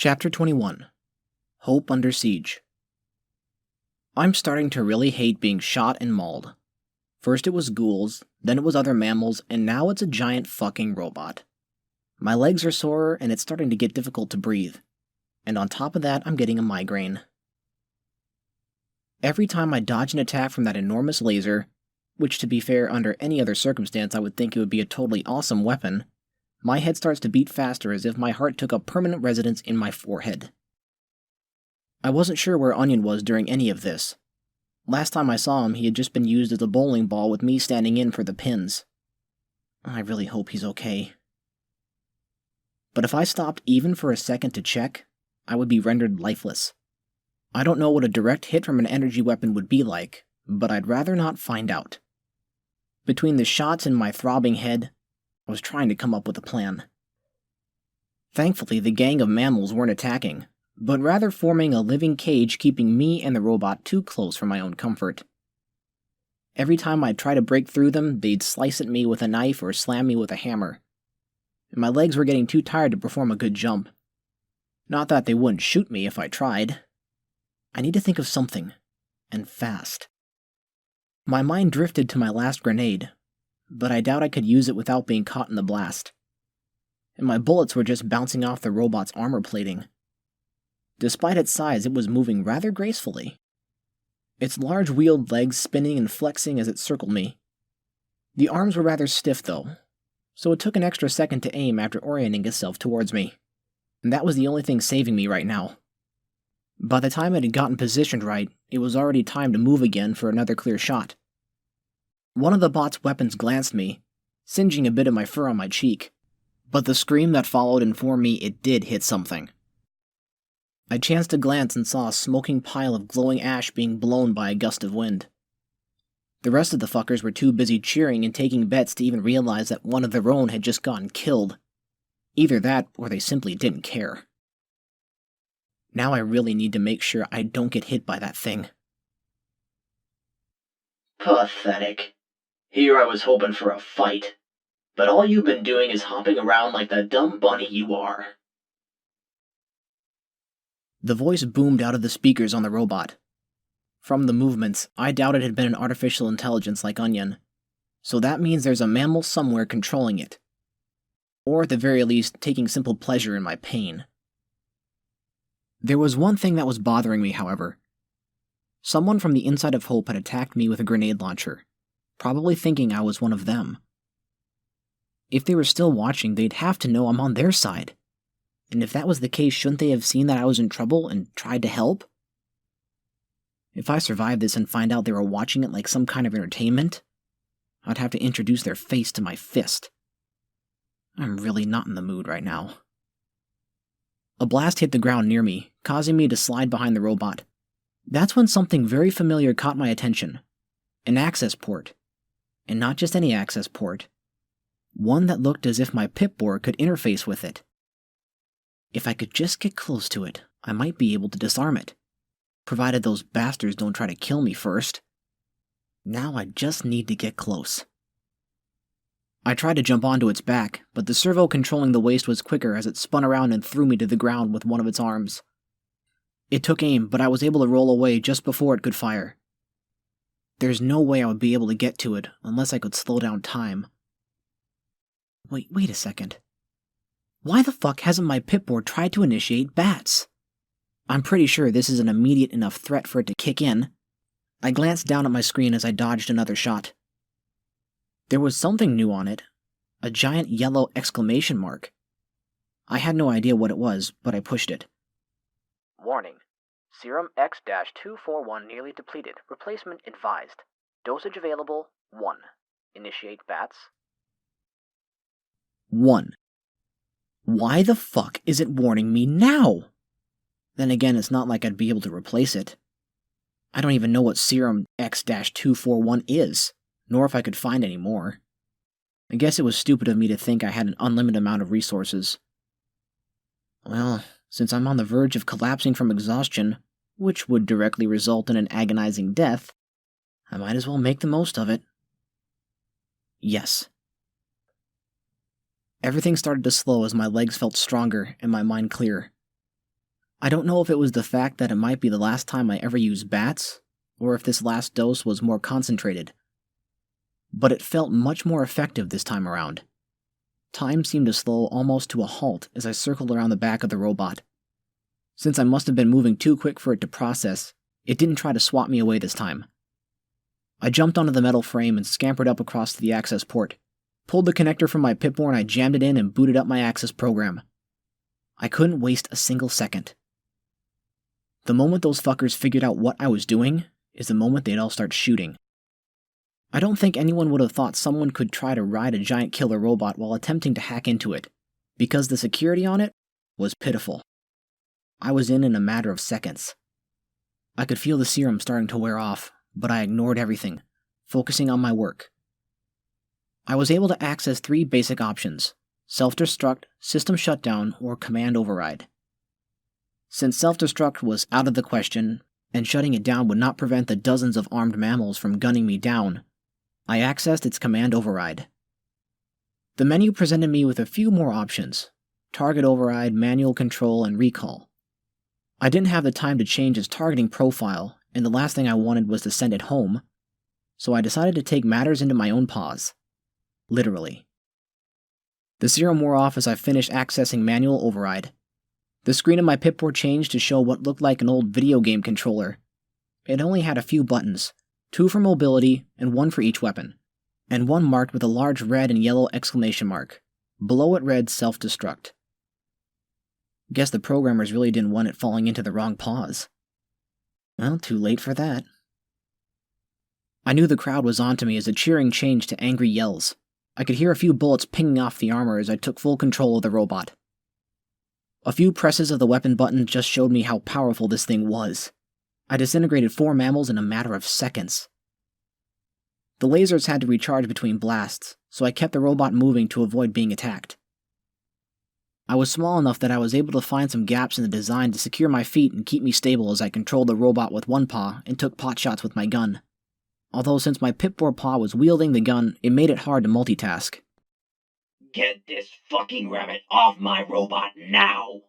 Chapter 21. Hope Under Siege. I'm starting to really hate being shot and mauled. First it was ghouls, then it was other mammals, and now it's a giant fucking robot. My legs are sore, and it's starting to get difficult to breathe. And on top of that, I'm getting a migraine. Every time I dodge an attack from that enormous laser, which to be fair, under any other circumstance I would think it would be a totally awesome weapon, my head starts to beat faster as if my heart took up permanent residence in my forehead. I wasn't sure where Onion was during any of this. Last time I saw him, he had just been used as a bowling ball with me standing in for the pins. I really hope he's okay. But if I stopped even for a second to check, I would be rendered lifeless. I don't know what a direct hit from an energy weapon would be like, but I'd rather not find out. Between the shots in my throbbing head, I was trying to come up with a plan. Thankfully, the gang of mammals weren't attacking, but rather forming a living cage keeping me and the robot too close for my own comfort. Every time I'd try to break through them, they'd slice at me with a knife or slam me with a hammer. And my legs were getting too tired to perform a good jump. Not that they wouldn't shoot me if I tried. I need to think of something, and fast. My mind drifted to my last grenade, but I doubt I could use it without being caught in the blast. And my bullets were just bouncing off the robot's armor plating. Despite its size, it was moving rather gracefully. Its large wheeled legs spinning and flexing as it circled me. The arms were rather stiff though, so it took an extra second to aim after orienting itself towards me. And that was the only thing saving me right now. By the time it had gotten positioned right, it was already time to move again for another clear shot. One of the bot's weapons glanced me, singeing a bit of my fur on my cheek, but the scream that followed informed me it did hit something. I chanced to glance and saw a smoking pile of glowing ash being blown by a gust of wind. The rest of the fuckers were too busy cheering and taking bets to even realize that one of their own had just gotten killed. Either that, or they simply didn't care. Now I really need to make sure I don't get hit by that thing. Pathetic. Here I was hoping for a fight, but all you've been doing is hopping around like the dumb bunny you are. The voice boomed out of the speakers on the robot. From the movements, I doubt it had been an artificial intelligence like Onion, so that means there's a mammal somewhere controlling it. Or at the very least, taking simple pleasure in my pain. There was one thing that was bothering me, however. Someone from the inside of Hope had attacked me with a grenade launcher, probably thinking I was one of them. If they were still watching, they'd have to know I'm on their side. And if that was the case, shouldn't they have seen that I was in trouble and tried to help? If I survived this and find out they were watching it like some kind of entertainment, I'd have to introduce their face to my fist. I'm really not in the mood right now. A blast hit the ground near me, causing me to slide behind the robot. That's when something very familiar caught my attention. An access port. And not just any access port. One that looked as if my Pip-Boy could interface with it. If I could just get close to it, I might be able to disarm it. Provided those bastards don't try to kill me first. Now I just need to get close. I tried to jump onto its back, but the servo controlling the waist was quicker as it spun around and threw me to the ground with one of its arms. It took aim, but I was able to roll away just before it could fire. There's no way I would be able to get to it unless I could slow down time. Wait a second. Why the fuck hasn't my Pip-Boy tried to initiate bats? I'm pretty sure this is an immediate enough threat for it to kick in. I glanced down at my screen as I dodged another shot. There was something new on it, a giant yellow exclamation mark. I had no idea what it was, but I pushed it. Warning. Serum X-241 nearly depleted. Replacement advised. Dosage available 1. Initiate bats. 1. Why the fuck is it warning me now? Then again, it's not like I'd be able to replace it. I don't even know what Serum X-241 is, nor if I could find any more. I guess it was stupid of me to think I had an unlimited amount of resources. Well, since I'm on the verge of collapsing from exhaustion, which would directly result in an agonizing death, I might as well make the most of it. Yes. Everything started to slow as my legs felt stronger and my mind clear. I don't know if it was the fact that it might be the last time I ever used bats, or if this last dose was more concentrated, but it felt much more effective this time around. Time seemed to slow almost to a halt as I circled around the back of the robot. Since I must have been moving too quick for it to process, it didn't try to swat me away this time. I jumped onto the metal frame and scampered up across to the access port, pulled the connector from my Pip-Boy and I jammed it in and booted up my access program. I couldn't waste a single second. The moment those fuckers figured out what I was doing is the moment they'd all start shooting. I don't think anyone would have thought someone could try to ride a giant killer robot while attempting to hack into it, because the security on it was pitiful. I was in a matter of seconds. I could feel the serum starting to wear off, but I ignored everything, focusing on my work. I was able to access 3 basic options: self-destruct, system shutdown, or command override. Since self-destruct was out of the question, and shutting it down would not prevent the dozens of armed mammals from gunning me down, I accessed its command override. The menu presented me with a few more options: target override, manual control, and recall. I didn't have the time to change its targeting profile, and the last thing I wanted was to send it home, so I decided to take matters into my own paws. Literally. The serum wore off as I finished accessing manual override. The screen of my Pip-Boy changed to show what looked like an old video game controller. It only had a few buttons, 2 for mobility and 1 for each weapon, and one marked with a large red and yellow exclamation mark. Below it read self-destruct. Guess the programmers really didn't want it falling into the wrong paws. Well, too late for that. I knew the crowd was onto me as the cheering changed to angry yells. I could hear a few bullets pinging off the armor as I took full control of the robot. A few presses of the weapon button just showed me how powerful this thing was. I disintegrated 4 mammals in a matter of seconds. The lasers had to recharge between blasts, so I kept the robot moving to avoid being attacked. I was small enough that I was able to find some gaps in the design to secure my feet and keep me stable as I controlled the robot with one paw and took pot shots with my gun. Although since my Pip-Boy paw was wielding the gun, it made it hard to multitask. Get this fucking rabbit off my robot now!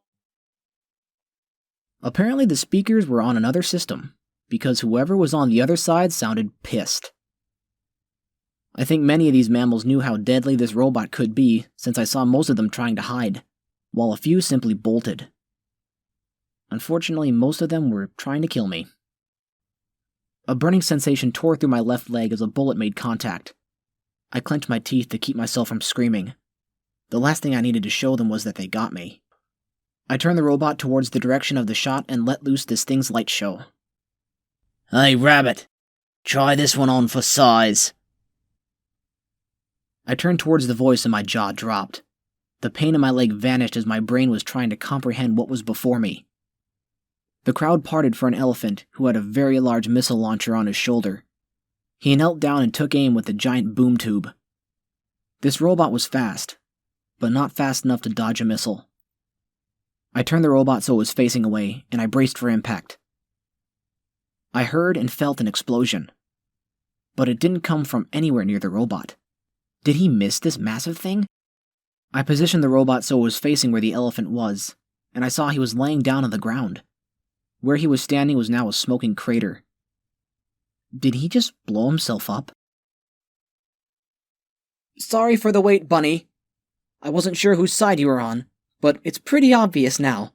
Apparently the speakers were on another system, because whoever was on the other side sounded pissed. I think many of these mammals knew how deadly this robot could be, since I saw most of them trying to hide, while a few simply bolted. Unfortunately, most of them were trying to kill me. A burning sensation tore through my left leg as a bullet made contact. I clenched my teeth to keep myself from screaming. The last thing I needed to show them was that they got me. I turned the robot towards the direction of the shot and let loose this thing's light show. Hey, Rabbit, try this one on for size. I turned towards the voice and my jaw dropped. The pain in my leg vanished as my brain was trying to comprehend what was before me. The crowd parted for an elephant who had a very large missile launcher on his shoulder. He knelt down and took aim with the giant boom tube. This robot was fast, but not fast enough to dodge a missile. I turned the robot so it was facing away, and I braced for impact. I heard and felt an explosion, but it didn't come from anywhere near the robot. Did he miss this massive thing? I positioned the robot so it was facing where the elephant was, and I saw he was laying down on the ground. Where he was standing was now a smoking crater. Did he just blow himself up? Sorry for the wait, Bunny. I wasn't sure whose side you were on, but it's pretty obvious now.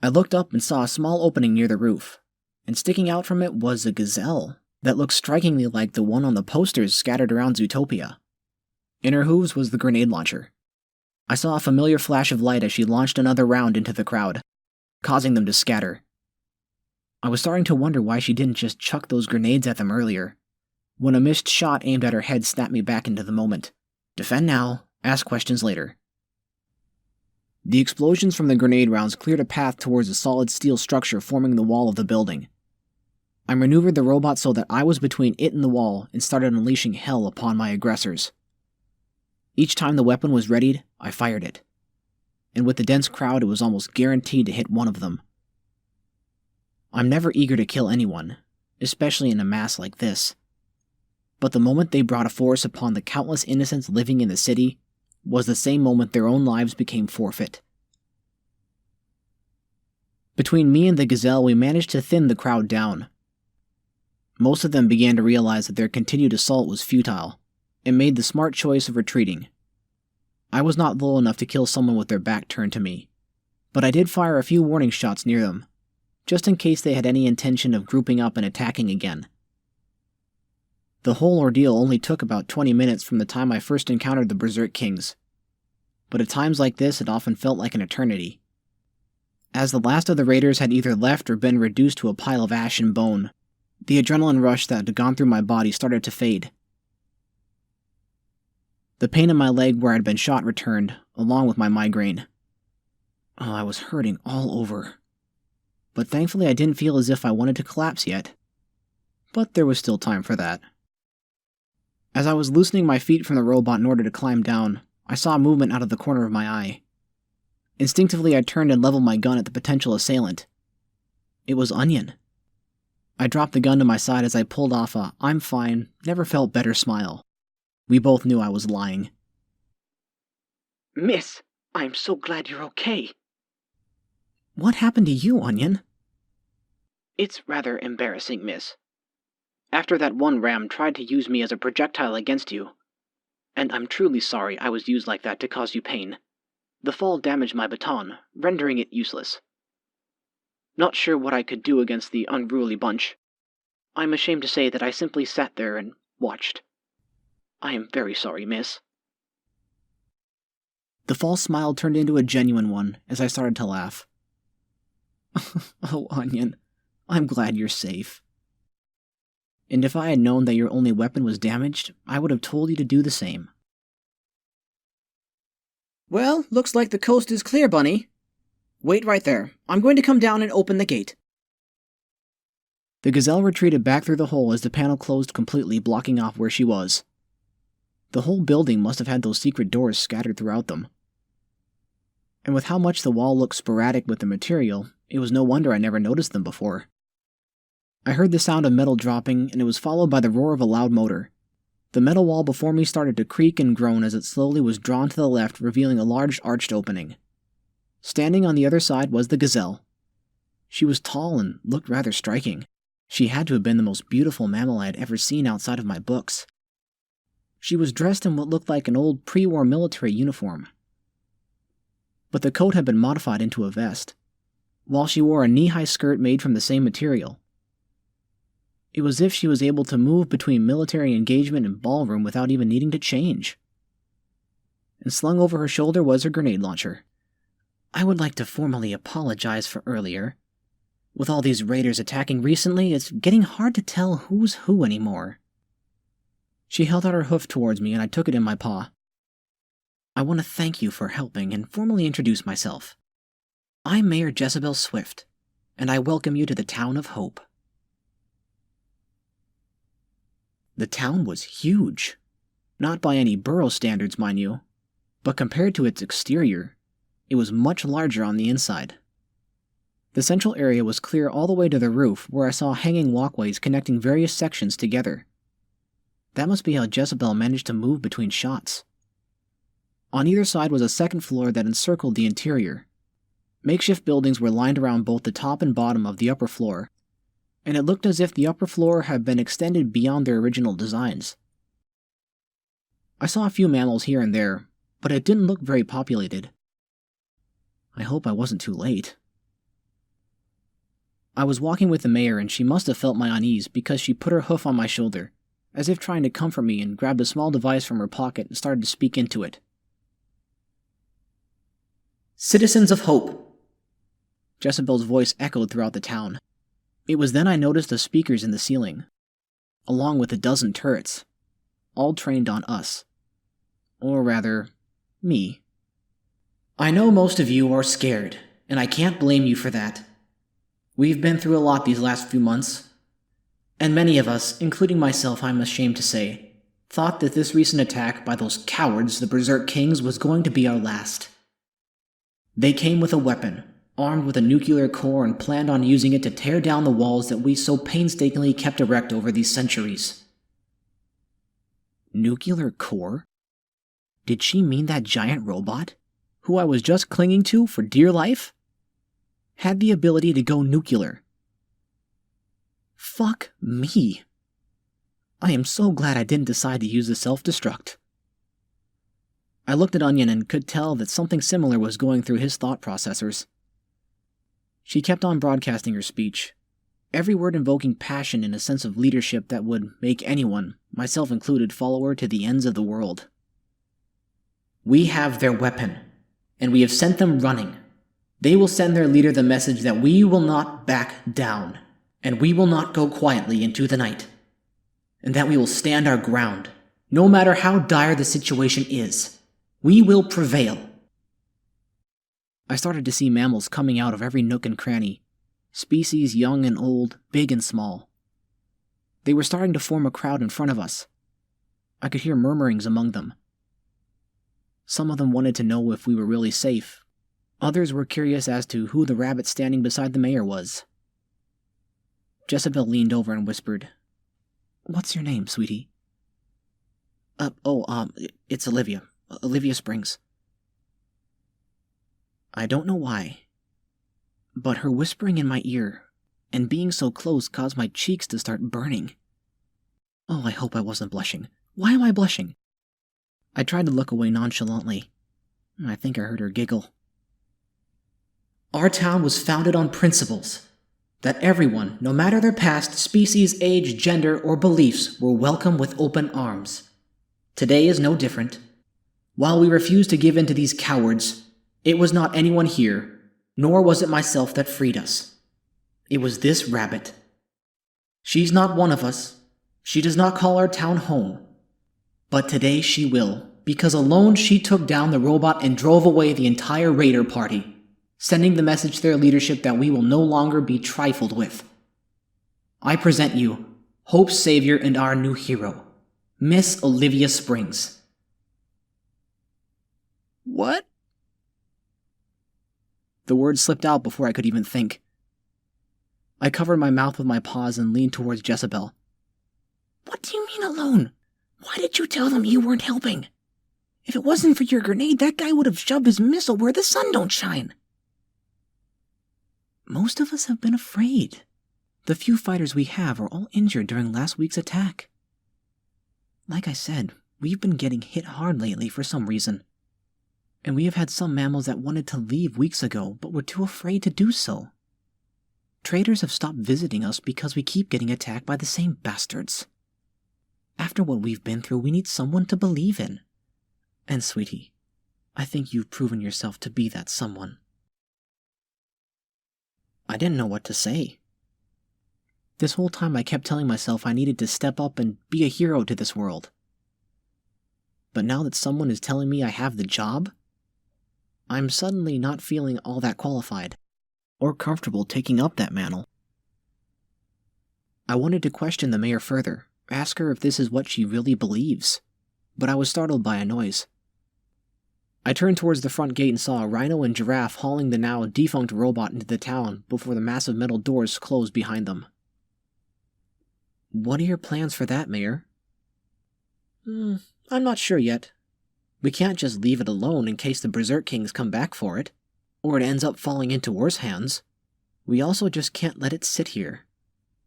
I looked up and saw a small opening near the roof, and sticking out from it was a gazelle that looked strikingly like the one on the posters scattered around Zootopia. In her hooves was the grenade launcher. I saw a familiar flash of light as she launched another round into the crowd, causing them to scatter. I was starting to wonder why she didn't just chuck those grenades at them earlier, when a missed shot aimed at her head snapped me back into the moment. Defend now, ask questions later. The explosions from the grenade rounds cleared a path towards a solid steel structure forming the wall of the building. I maneuvered the robot so that I was between it and the wall and started unleashing hell upon my aggressors. Each time the weapon was readied, I fired it. And with the dense crowd, it was almost guaranteed to hit one of them. I'm never eager to kill anyone, especially in a mass like this. But the moment they brought a force upon the countless innocents living in the city was the same moment their own lives became forfeit. Between me and the gazelle, we managed to thin the crowd down. Most of them began to realize that their continued assault was futile, and made the smart choice of retreating. I was not low enough to kill someone with their back turned to me, but I did fire a few warning shots near them, just in case they had any intention of grouping up and attacking again. The whole ordeal only took about 20 minutes from the time I first encountered the Berserk Kings, but at times like this it often felt like an eternity. As the last of the raiders had either left or been reduced to a pile of ash and bone, the adrenaline rush that had gone through my body started to fade. The pain in my leg where I'd been shot returned, along with my migraine. Oh, I was hurting all over. But thankfully I didn't feel as if I wanted to collapse yet. But there was still time for that. As I was loosening my feet from the robot in order to climb down, I saw movement out of the corner of my eye. Instinctively I turned and leveled my gun at the potential assailant. It was Onion. I dropped the gun to my side as I pulled off a "I'm fine, never felt better" smile. We both knew I was lying. Miss, I'm so glad you're okay. What happened to you, Onion? It's rather embarrassing, miss. After that one ram tried to use me as a projectile against you, and I'm truly sorry I was used like that to cause you pain. The fall damaged my baton, rendering it useless. Not sure what I could do against the unruly bunch. I'm ashamed to say that I simply sat there and watched. I am very sorry, miss. The false smile turned into a genuine one as I started to laugh. Oh, Onion, I'm glad you're safe. And if I had known that your only weapon was damaged, I would have told you to do the same. Well, looks like the coast is clear, Bunny. Wait right there. I'm going to come down and open the gate. The gazelle retreated back through the hole as the panel closed completely, blocking off where she was. The whole building must have had those secret doors scattered throughout them. And with how much the wall looked sporadic with the material, it was no wonder I never noticed them before. I heard the sound of metal dropping, and it was followed by the roar of a loud motor. The metal wall before me started to creak and groan as it slowly was drawn to the left, revealing a large arched opening. Standing on the other side was the gazelle. She was tall and looked rather striking. She had to have been the most beautiful mammal I had ever seen outside of my books. She was dressed in what looked like an old pre-war military uniform, but the coat had been modified into a vest, while she wore a knee-high skirt made from the same material. It was as if she was able to move between military engagement and ballroom without even needing to change. And slung over her shoulder was her grenade launcher. I would like to formally apologize for earlier. With all these raiders attacking recently, it's getting hard to tell who's who anymore. She held out her hoof towards me and I took it in my paw. I want to thank you for helping and formally introduce myself. I'm Mayor Jezebel Swift, and I welcome you to the town of Hope. The town was huge. Not by any Burrow standards, mind you, but compared to its exterior, it was much larger on the inside. The central area was clear all the way to the roof, where I saw hanging walkways connecting various sections together. That must be how Jezebel managed to move between shots. On either side was a second floor that encircled the interior. Makeshift buildings were lined around both the top and bottom of the upper floor, and it looked as if the upper floor had been extended beyond their original designs. I saw a few mammals here and there, but it didn't look very populated. I hope I wasn't too late. I was walking with the mayor and she must have felt my unease because she put her hoof on my shoulder, as if trying to comfort me, and grabbed a small device from her pocket and started to speak into it. Citizens of Hope. Jezebel's voice echoed throughout the town. It was then I noticed the speakers in the ceiling, along with a dozen turrets, all trained on us. Or rather, me. I know most of you are scared, and I can't blame you for that. We've been through a lot these last few months, and many of us, including myself I'm ashamed to say, thought that this recent attack by those cowards, the Berserk Kings, was going to be our last. They came with a weapon, armed with a nuclear core, and planned on using it to tear down the walls that we so painstakingly kept erect over these centuries. Nuclear core? Did she mean that giant robot, who I was just clinging to for dear life? had the ability to go nuclear. Fuck me. I am so glad I didn't decide to use the self-destruct. I looked at Onion and could tell that something similar was going through his thought processors. She kept on broadcasting her speech, every word invoking passion and a sense of leadership that would make anyone, myself included, follow her to the ends of the world. We have their weapon, and we have sent them running. They will send their leader the message that we will not back down, and we will not go quietly into the night, and that we will stand our ground, no matter how dire the situation is. We will prevail. I started to see mammals coming out of every nook and cranny, species young and old, big and small. They were starting to form a crowd in front of us. I could hear murmurings among them. Some of them wanted to know if we were really safe. Others were curious as to who the rabbit standing beside the mayor was. Jezebel leaned over and whispered, "What's your name, sweetie?" It's Olivia. Olivia Springs. I don't know why, but her whispering in my ear and being so close caused my cheeks to start burning. Oh, I hope I wasn't blushing. Why am I blushing? I tried to look away nonchalantly. I think I heard her giggle. Our town was founded on principles that everyone, no matter their past, species, age, gender, or beliefs, were welcome with open arms. Today is no different. While we refuse to give in to these cowards, it was not anyone here, nor was it myself that freed us. It was this rabbit. She's not one of us. She does not call our town home. But today she will, because alone she took down the robot and drove away the entire raider party, sending the message to their leadership that we will no longer be trifled with. I present you, Hope's savior and our new hero, Miss Olivia Springs. What? The words slipped out before I could even think. I covered my mouth with my paws and leaned towards Jezebel. What do you mean alone? Why did you tell them you weren't helping? If it wasn't for your grenade, that guy would have shoved his missile where the sun don't shine. Most of us have been afraid. The few fighters we have are all injured during last week's attack. Like I said, we've been getting hit hard lately for some reason. And we have had some mammals that wanted to leave weeks ago, but were too afraid to do so. Traders have stopped visiting us because we keep getting attacked by the same bastards. After what we've been through, we need someone to believe in. And sweetie, I think you've proven yourself to be that someone. I didn't know what to say. This whole time I kept telling myself I needed to step up and be a hero to this world. But now that someone is telling me I have the job, I'm suddenly not feeling all that qualified, or comfortable taking up that mantle. I wanted to question the mayor further, ask her if this is what she really believes, but I was startled by a noise. I turned towards the front gate and saw a rhino and giraffe hauling the now defunct robot into the town before the massive metal doors closed behind them. What are your plans for that, Mayor? I'm not sure yet. We can't just leave it alone in case the Berserk Kings come back for it, or it ends up falling into worse hands. We also just can't let it sit here.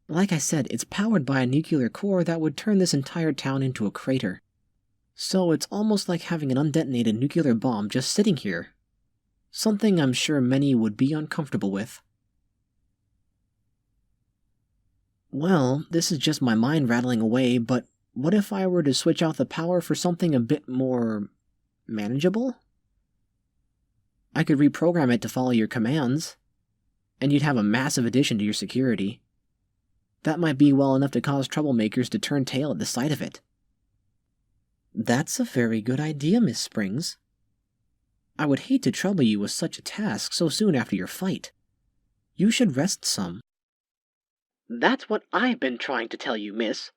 Like I said, it's powered by a nuclear core that would turn this entire town into a crater. So it's almost like having an undetonated nuclear bomb just sitting here. Something I'm sure many would be uncomfortable with. Well, this is just my mind rattling away, but what if I were to switch out the power for something a bit more manageable? I could reprogram it to follow your commands, and you'd have a massive addition to your security. That might be well enough to cause troublemakers to turn tail at the sight of it. That's a very good idea, Miss Springs. I would hate to trouble you with such a task so soon after your fight. You should rest some. That's what I've been trying to tell you, miss.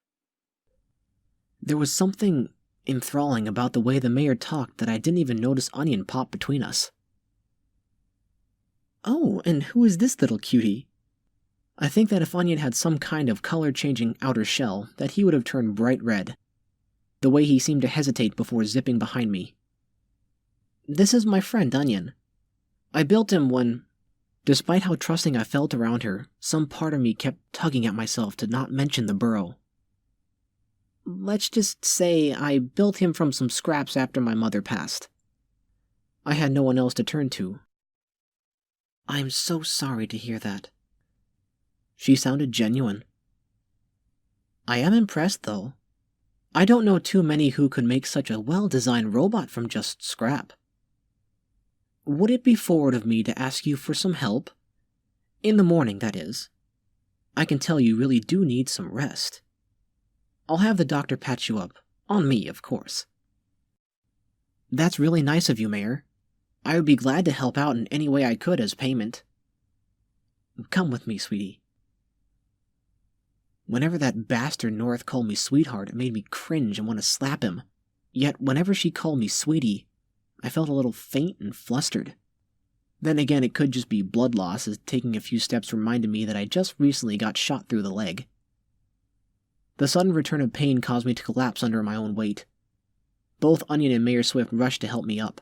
There was something enthralling about the way the mayor talked that I didn't even notice Onion pop between us. Oh, and who is this little cutie? I think that if Onion had some kind of color-changing outer shell, that he would have turned bright red. The way he seemed to hesitate before zipping behind me. This is my friend, Onion. I built him when... Despite how trusting I felt around her, some part of me kept tugging at myself to not mention the Burrow. Let's just say I built him from some scraps after my mother passed. I had no one else to turn to. I'm so sorry to hear that. She sounded genuine. I am impressed, though. I don't know too many who could make such a well-designed robot from just scrap. Would it be forward of me to ask you for some help? In the morning, that is. I can tell you really do need some rest. I'll have the doctor patch you up. On me, of course. That's really nice of you, Mayor. I would be glad to help out in any way I could as payment. Come with me, sweetie. Whenever that bastard North called me sweetheart, it made me cringe and want to slap him. Yet whenever she called me sweetie, I felt a little faint and flustered. Then again, it could just be blood loss, as taking a few steps reminded me that I just recently got shot through the leg. The sudden return of pain caused me to collapse under my own weight. Both Onion and Mayor Swift rushed to help me up.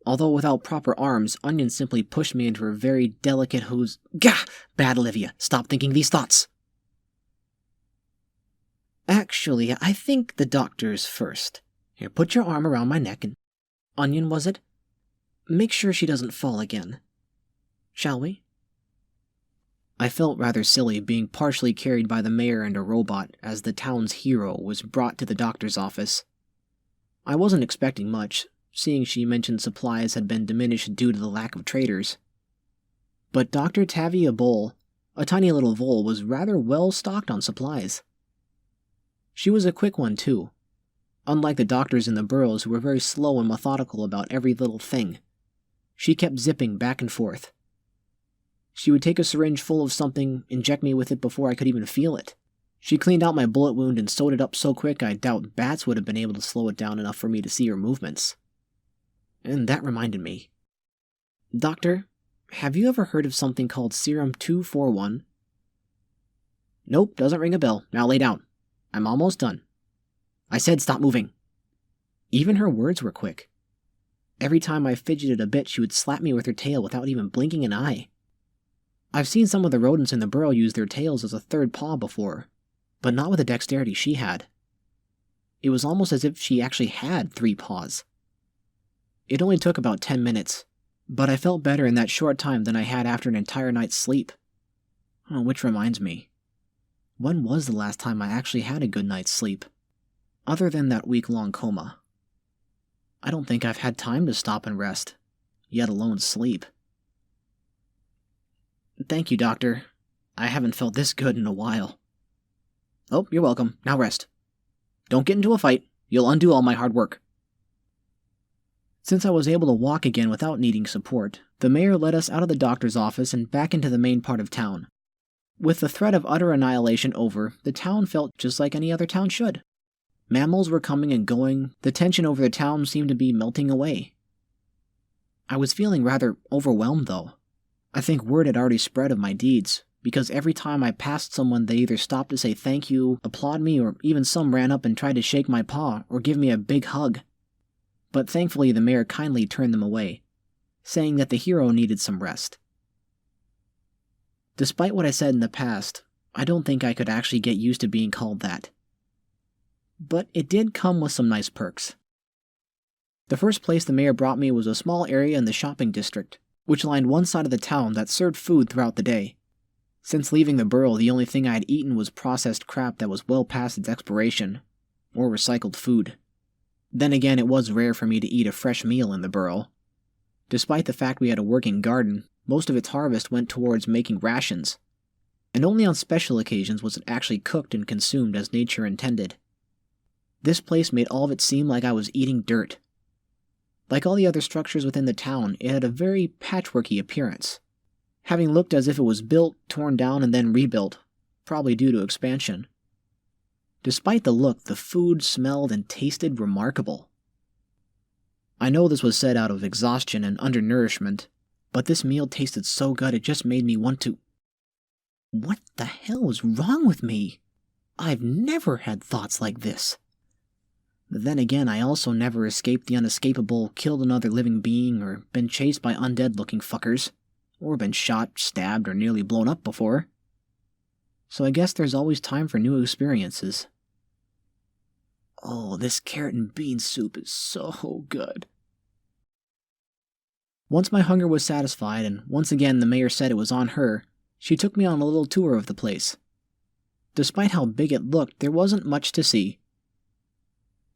Although without proper arms, Onion simply pushed me into her very delicate hose. Gah! Bad Olivia, stop thinking these thoughts! Actually, I think the doctor's first. Here, put your arm around my neck and... Onion, was it? Make sure she doesn't fall again. Shall we? I felt rather silly being partially carried by the mayor and a robot as the town's hero was brought to the doctor's office. I wasn't expecting much, seeing she mentioned supplies had been diminished due to the lack of traders. But Dr. Tavia Bull, a tiny little vole, was rather well stocked on supplies. She was a quick one, too. Unlike the doctors in the Burrows who were very slow and methodical about every little thing, she kept zipping back and forth. She would take a syringe full of something, inject me with it before I could even feel it. She cleaned out my bullet wound and sewed it up so quick I doubt bats would have been able to slow it down enough for me to see her movements. And that reminded me. Doctor, have you ever heard of something called Serum 241? Nope, doesn't ring a bell. Now lay down. I'm almost done. I said stop moving. Even her words were quick. Every time I fidgeted a bit, she would slap me with her tail without even blinking an eye. I've seen some of the rodents in the burrow use their tails as a third paw before, but not with the dexterity she had. It was almost as if she actually had 3 paws. It only took about 10 minutes, but I felt better in that short time than I had after an entire night's sleep. Oh, which reminds me. When was the last time I actually had a good night's sleep? Other than that week-long coma. I don't think I've had time to stop and rest, yet alone sleep. Thank you, Doctor. I haven't felt this good in a while. Oh, you're welcome. Now rest. Don't get into a fight. You'll undo all my hard work. Since I was able to walk again without needing support, the mayor led us out of the doctor's office and back into the main part of town. With the threat of utter annihilation over, the town felt just like any other town should. Mammals were coming and going, the tension over the town seemed to be melting away. I was feeling rather overwhelmed, though. I think word had already spread of my deeds, because every time I passed someone they either stopped to say thank you, applaud me, or even some ran up and tried to shake my paw or give me a big hug. But thankfully the mayor kindly turned them away, saying that the hero needed some rest. Despite what I said in the past, I don't think I could actually get used to being called that. But it did come with some nice perks. The first place the mayor brought me was a small area in the shopping district, which lined one side of the town that served food throughout the day. Since leaving the burrow, the only thing I had eaten was processed crap that was well past its expiration, or recycled food. Then again, it was rare for me to eat a fresh meal in the burrow. Despite the fact we had a working garden, most of its harvest went towards making rations, and only on special occasions was it actually cooked and consumed as nature intended. This place made all of it seem like I was eating dirt. Like all the other structures within the town, it had a very patchworky appearance, having looked as if it was built, torn down, and then rebuilt, probably due to expansion. Despite the look, the food smelled and tasted remarkable. I know this was said out of exhaustion and undernourishment, but this meal tasted so good it just made me want to... What the hell was wrong with me? I've never had thoughts like this. But then again, I also never escaped the unescapable, killed another living being, or been chased by undead-looking fuckers. or been shot, stabbed, or nearly blown up before. So I guess there's always time for new experiences. Oh, this carrot and bean soup is so good. Once my hunger was satisfied, and once again the mayor said it was on her, she took me on a little tour of the place. Despite how big it looked, there wasn't much to see.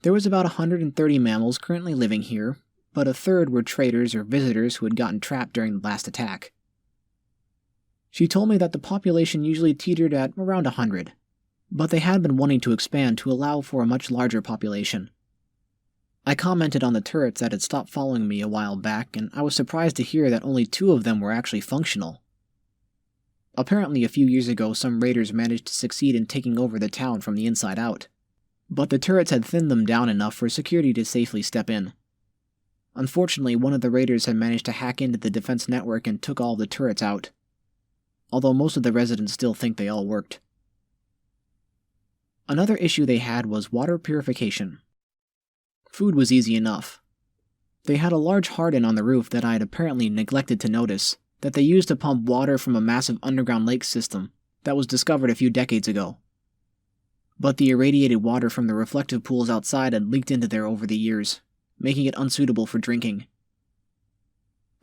There was about 130 mammals currently living here, but a third were traders or visitors who had gotten trapped during the last attack. She told me that the population usually teetered at around 100, but they had been wanting to expand to allow for a much larger population. I commented on the turrets that had stopped following me a while back, and I was surprised to hear that only 2 of them were actually functional. Apparently a few years ago some raiders managed to succeed in taking over the town from the inside out, but the turrets had thinned them down enough for security to safely step in. Unfortunately, one of the raiders had managed to hack into the defense network and took all of the turrets out, although most of the residents still think they all worked. Another issue they had was water purification. Food was easy enough. They had a large harden on the roof that I had apparently neglected to notice, that they used to pump water from a massive underground lake system that was discovered a few decades ago. But the irradiated water from the reflective pools outside had leaked into there over the years, making it unsuitable for drinking.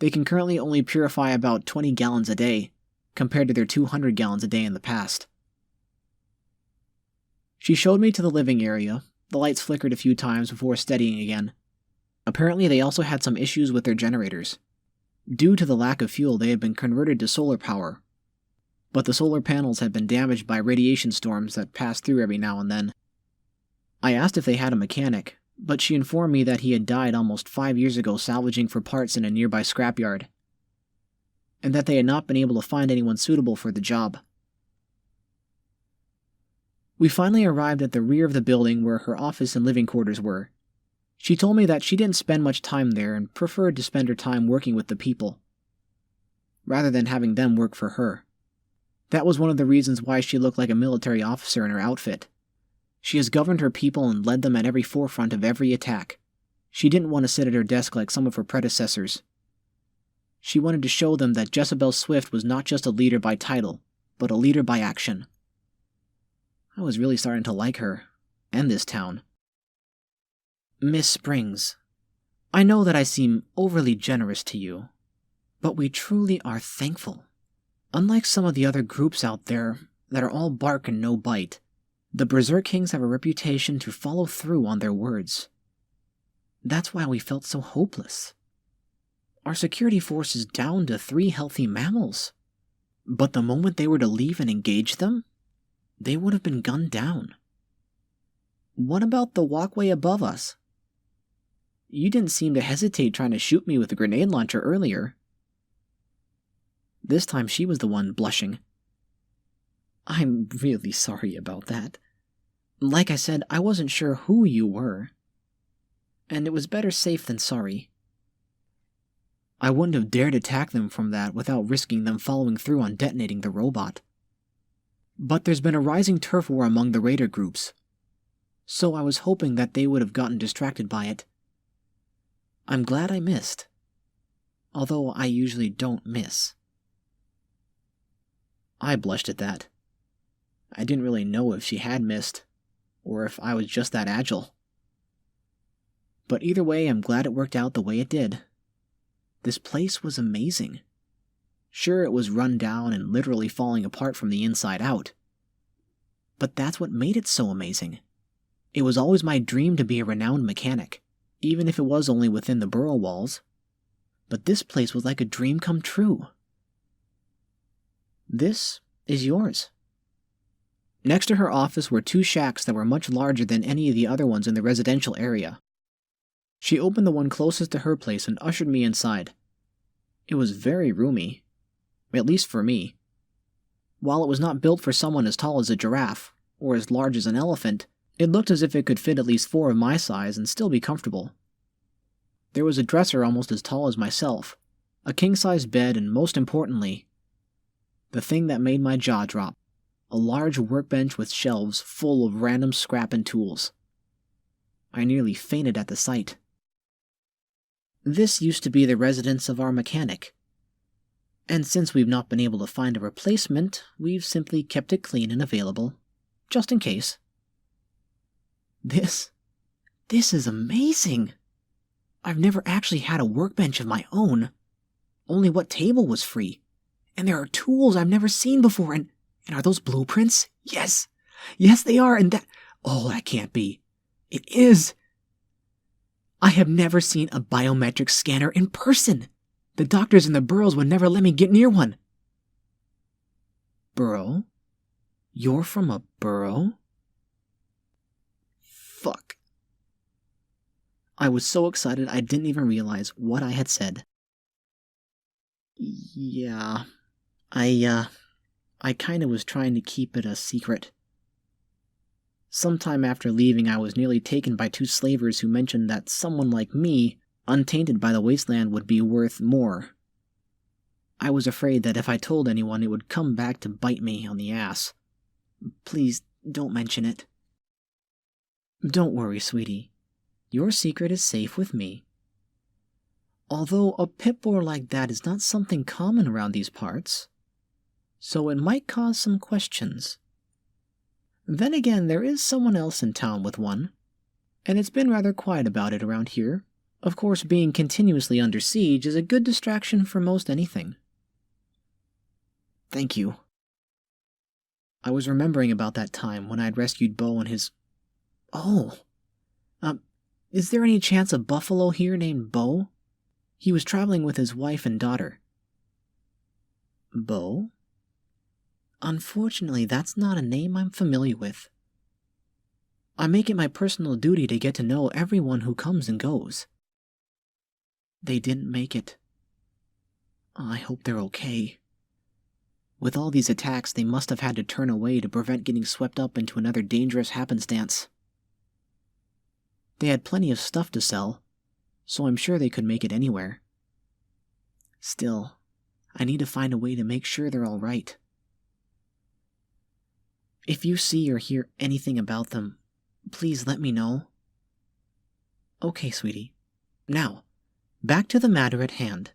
They can currently only purify about 20 gallons a day, compared to their 200 gallons a day in the past. She showed me to the living area. The lights flickered a few times before steadying again. Apparently they also had some issues with their generators. Due to the lack of fuel, they had been converted to solar power, but the solar panels had been damaged by radiation storms that passed through every now and then. I asked if they had a mechanic, but she informed me that he had died almost 5 years ago salvaging for parts in a nearby scrapyard, and that they had not been able to find anyone suitable for the job. We finally arrived at the rear of the building where her office and living quarters were. She told me that she didn't spend much time there and preferred to spend her time working with the people, rather than having them work for her. That was one of the reasons why she looked like a military officer in her outfit. She has governed her people and led them at every forefront of every attack. She didn't want to sit at her desk like some of her predecessors. She wanted to show them that Jezebel Swift was not just a leader by title, but a leader by action. I was really starting to like her, and this town. Miss Springs, I know that I seem overly generous to you, but we truly are thankful. Unlike some of the other groups out there that are all bark and no bite, the Berserk Kings have a reputation to follow through on their words. That's why we felt so hopeless. Our security force is down to 3 healthy mammals, but the moment they were to leave and engage them, they would have been gunned down. What about the walkway above us? You didn't seem to hesitate trying to shoot me with a grenade launcher earlier. This time she was the one blushing. I'm really sorry about that. Like I said, I wasn't sure who you were, and it was better safe than sorry. I wouldn't have dared attack them from that without risking them following through on detonating the robot. But there's been a rising turf war among the raider groups, so I was hoping that they would have gotten distracted by it. I'm glad I missed, although I usually don't miss. I blushed at that. I didn't really know if she had missed, or if I was just that agile. But either way, I'm glad it worked out the way it did. This place was amazing. Sure, it was run down and literally falling apart from the inside out, but that's what made it so amazing. It was always my dream to be a renowned mechanic, even if it was only within the Burrow walls. But this place was like a dream come true. This is yours. Next to her office were 2 shacks that were much larger than any of the other ones in the residential area. She opened the one closest to her place and ushered me inside. It was very roomy, at least for me. While it was not built for someone as tall as a giraffe, or as large as an elephant, it looked as if it could fit at least 4 of my size and still be comfortable. There was a dresser almost as tall as myself, a king-size bed, and most importantly, the thing that made my jaw drop, a large workbench with shelves full of random scrap and tools. I nearly fainted at the sight. This used to be the residence of our mechanic. And since we've not been able to find a replacement, we've simply kept it clean and available, just in case. This is amazing! I've never actually had a workbench of my own. Only what table was free. And there are tools I've never seen before, and are those blueprints? Yes! Yes, they are, and that... Oh, that can't be. It is! I have never seen a biometric scanner in person. The doctors in the Burrows would never let me get near one. Burrow? You're from a Burrow? Fuck. I was so excited I didn't even realize what I had said. Yeah, I kinda was trying to keep it a secret. Sometime after leaving, I was nearly taken by 2 slavers who mentioned that someone like me, untainted by the wasteland, would be worth more. I was afraid that if I told anyone, it would come back to bite me on the ass. Please, don't mention it. Don't worry, sweetie. Your secret is safe with me. Although a pit boar like that is not something common around these parts, so it might cause some questions. Then again, there is someone else in town with one, and it's been rather quiet about it around here. Of course, being continuously under siege is a good distraction for most anything. Thank you. I was remembering about that time when I'd rescued Bo and his... Oh! Is there any chance a buffalo here named Bo? He was traveling with his wife and daughter. Bo? Unfortunately, that's not a name I'm familiar with. I make it my personal duty to get to know everyone who comes and goes. They didn't make it. I hope they're okay. With all these attacks, they must have had to turn away to prevent getting swept up into another dangerous happenstance. They had plenty of stuff to sell, so I'm sure they could make it anywhere. Still, I need to find a way to make sure they're all right. If you see or hear anything about them, please let me know. Okay, sweetie. Now, back to the matter at hand.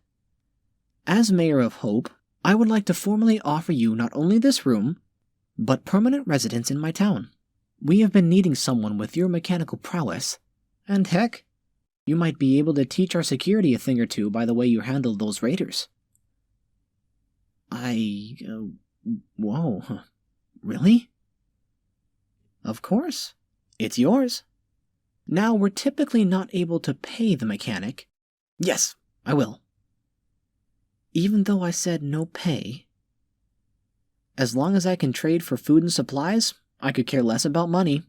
As Mayor of Hope, I would like to formally offer you not only this room, but permanent residence in my town. We have been needing someone with your mechanical prowess, and heck, you might be able to teach our security a thing or two by the way you handled those raiders. Whoa. Really? Of course. It's yours. Now, we're typically not able to pay the mechanic. Yes, I will. Even though I said no pay, as long as I can trade for food and supplies, I could care less about money.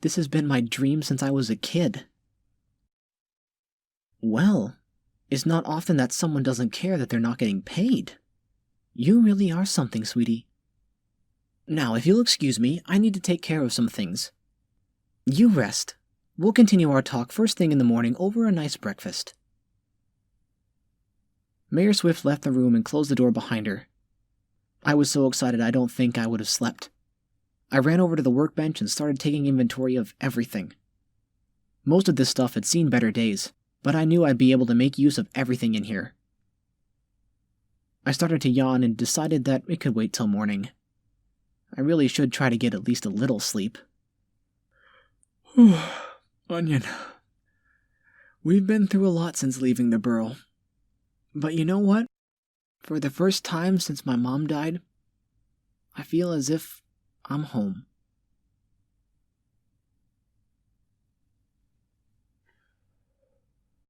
This has been my dream since I was a kid. Well, it's not often that someone doesn't care that they're not getting paid. You really are something, sweetie. Now, if you'll excuse me, I need to take care of some things. You rest. We'll continue our talk first thing in the morning over a nice breakfast. Mayor Swift left the room and closed the door behind her. I was so excited I don't think I would have slept. I ran over to the workbench and started taking inventory of everything. Most of this stuff had seen better days, but I knew I'd be able to make use of everything in here. I started to yawn and decided that it could wait till morning. I really should try to get at least a little sleep. Onion. We've been through a lot since leaving the Burrow. But you know what? For the first time since my mom died, I feel as if I'm home.